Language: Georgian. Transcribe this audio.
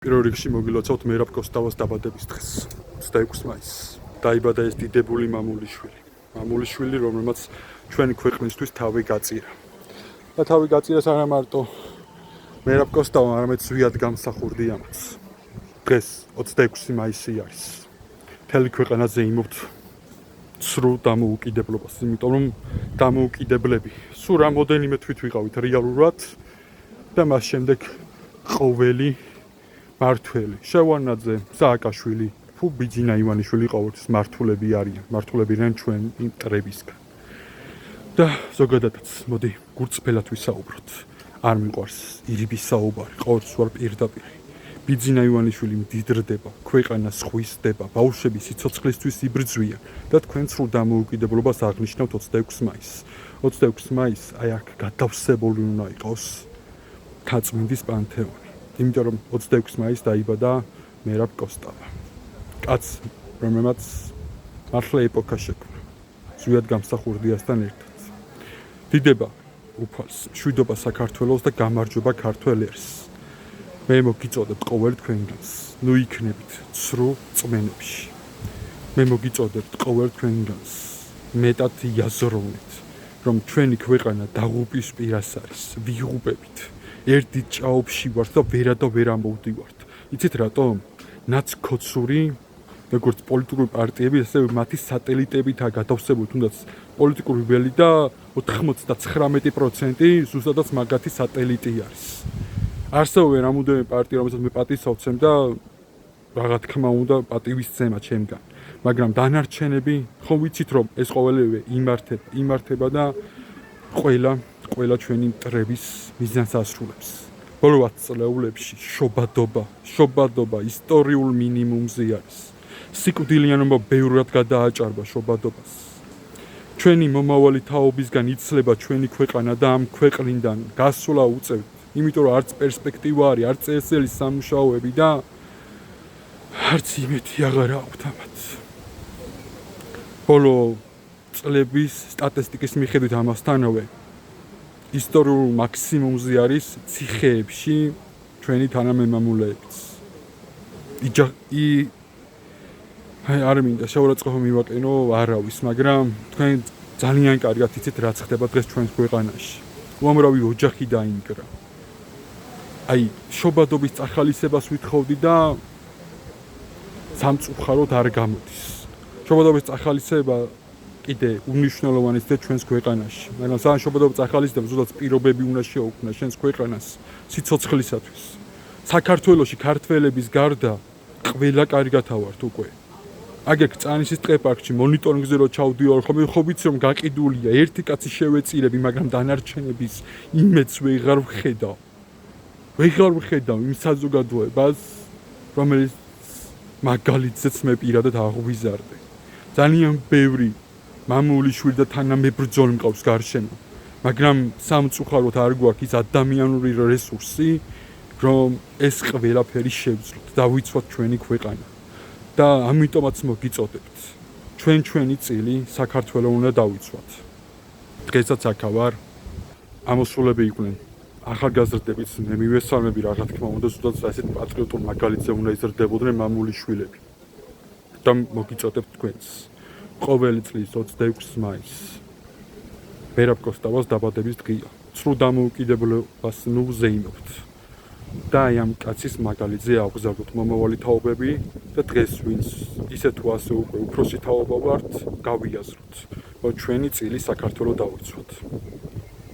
პირველ რიგში მოგილოცავთ მერაბ კოსტავას დაბადების დღეს, 26 მაისს. დაიბადა ეს დიდებული მამულიშვილი. მამულიშვილი, რომელმაც ჩვენი ქვეყნისთვის თავი გაწირა. და თავი გაწირას არა მარტო მერაბ კოსტავამ, არამედ ზვიად გამსახურდი ამაც. დღეს 26 მაისი არის. მთელი ქვეყანა ზეიმობთ ცრუ დამოუკიდებლობას, იმიტომ რომ დამოუკიდებლები სულ რამოდენიმე თვით ვიყავით რეალურად და მას შემდეგ ყოველი მართველი შევარნაძე, სააკაშვილი, ბიძინა ივანიშვილი ყოველთვის მართულები არიან, მართულები არიან ჩვენ მტრებისგან. და ზოგადადაც, მოდი გურწფელად ვისაუბროთ. არ მიყვარს ირიბის საუბარი, ყოველთვის ვარ პირდაპირ. ბიძინა ივანიშვილი მდიდრდება, ქვეყანა სხვისდება, ბავშვები სიცოცხლისთვის იბრძვიან და თქვენ სრულ დამოუკიდებლობას აღნიშნავთ 26 მაისს. 26 მაისს აი აქ გადავსებული უნდა იყოს თაწმინდის პანთეონი. იმიტომ რომ 26 მაისს დაიბადა მერაბ კოსტავა. კაც, რომელმაც მართლა ეპოქა შექმნა. ზვიად გამსახურდიასთან ერთად. დიდება უფალს, მშვიდობა საქართველოს და გამარჯვება ქართველ ერს. მე მოგიწოდებთ ყოველ თქვენგანს, ნუ იქნებით ცრუ წმენებში. მე მოგიწოდებთ ყოველ თქვენგანს, მეტად იაზროვნეთ, რომ ჩვენი ქვეყანა დაღუპვის პირას არის, ვიღუპებით. ერთი ჭაობში ვართ და ვერ ამოვდივართ. იცით რატომ? ნაცქოცური, როგორც პოლიტიკური პარტიები, ასევე მათი სატელიტებითაა გადავსებული, თუნდაც პოლიტიკური ველი და 99% ზუსტადაც მაგათი სატელიტი არის. არსებობენ რამოდენიმე პარტია, რომელსაც მე პატივს ავცემ და რა თქმა უნდა პატივისცემა ჩემგან. მაგრამ დანარჩენები, ხომ ვიცით რომ ეს ყოველივე იმართება და ყველა ჩვენი მტრების მიზანს ასრულებს. ბოლო 10 წლეულებში შობადობა ისტორიულ მინიმუმზე არის. სიკვდილიანობა ბევრად გადააჭარბა შობადობას. ჩვენი მომავალი თაობისგან იცლება ჩვენი ქვეყანა და ამ ქვეყნიდან გასვლა უწევთ, იმიტომ რომ არც პერსპექტივა არის, არც წესელი სამუშაოები და არც იმედი აღარ აქვთ ამათ. ბოლო წლების სტატისტიკის მიხედვით ამასთანავე ისტორიულ მაქსიმუმზე არის ციხეებში ჩვენი თანამემამულეებიც. არ მინდა შეურაცხყოფა მივაყენო არავის, მაგრამ თქვენ ძალიან კარგად იცით რაც ხდება დღეს ჩვენს ქვეყანაში. უამრავი ოჯახი დაინგრა. აი, შობადობის წახალისებას ვითხოვდი და სამწუხაროდ არ გამოდის. შობადობის წახალისება კიდე უნიშნელოვანიც და ჩვენს ქვეყანაში. მაგრამ სანამ შობადობა წახალისდება, ზუსტად პირობები უნდა შეუქმნას ჩვენს ქვეყანას სიცოცხლისათვის. საქართველოში ქართველების გარდა ყველა კარგათავართ უკვე. აგერ წანისის ტყეპარკში მონიტორინგზე რო ჩავდივარ, ხო ვიცი რომ გაყიდულია, ერთი კაცი შევეწირები, მაგრამ დანარჩენების იმედს ვეღარ ვხედავ. იმ საზოგადოებას, რომელიც მაგალითზეც მე პირადად აღვიზარდე. ძალიან ბევრი მამულიშვილი და თანამებრძოლი მყავს გარშემო, მაგრამ სამწუხაროდ არ გვაქვს ის ადამიანური რესურსი, რომ ეს ყველაფერი შევძლოთ და ვიცვათ ჩვენი ქვეყანა. და ამიტომაც მოგიწოდებთ. ჩვენი წილი საქართველოს უნდა დავიცვათ. დღესაც აქ ვარ. ამოსულები იყვნენ ახალგაზრდებიც, მე მივესალმები რა თქმა უნდა, ზუსტად ასეთ პატრიოტულ მაგალითზე უნდა იზრდებოდნენ მამულიშვილები. და მოგიწოდებთ თქვენს. ყოველი წლის 26 მაისს მერაბ კოსტავას დაბადების დღეა. ცრუ დამოუკიდებლობას ნუ ზეიმობთ. და აი ამ კაცის მაგალითზე აღზარდოთ მომავალი თაობები და დღეს ვინც ისე თუ ასე უკვე უფროსი თაობა ვართ, გავიაზროთ, რომ ჩვენი წილი საქართველოს დავიცვათ.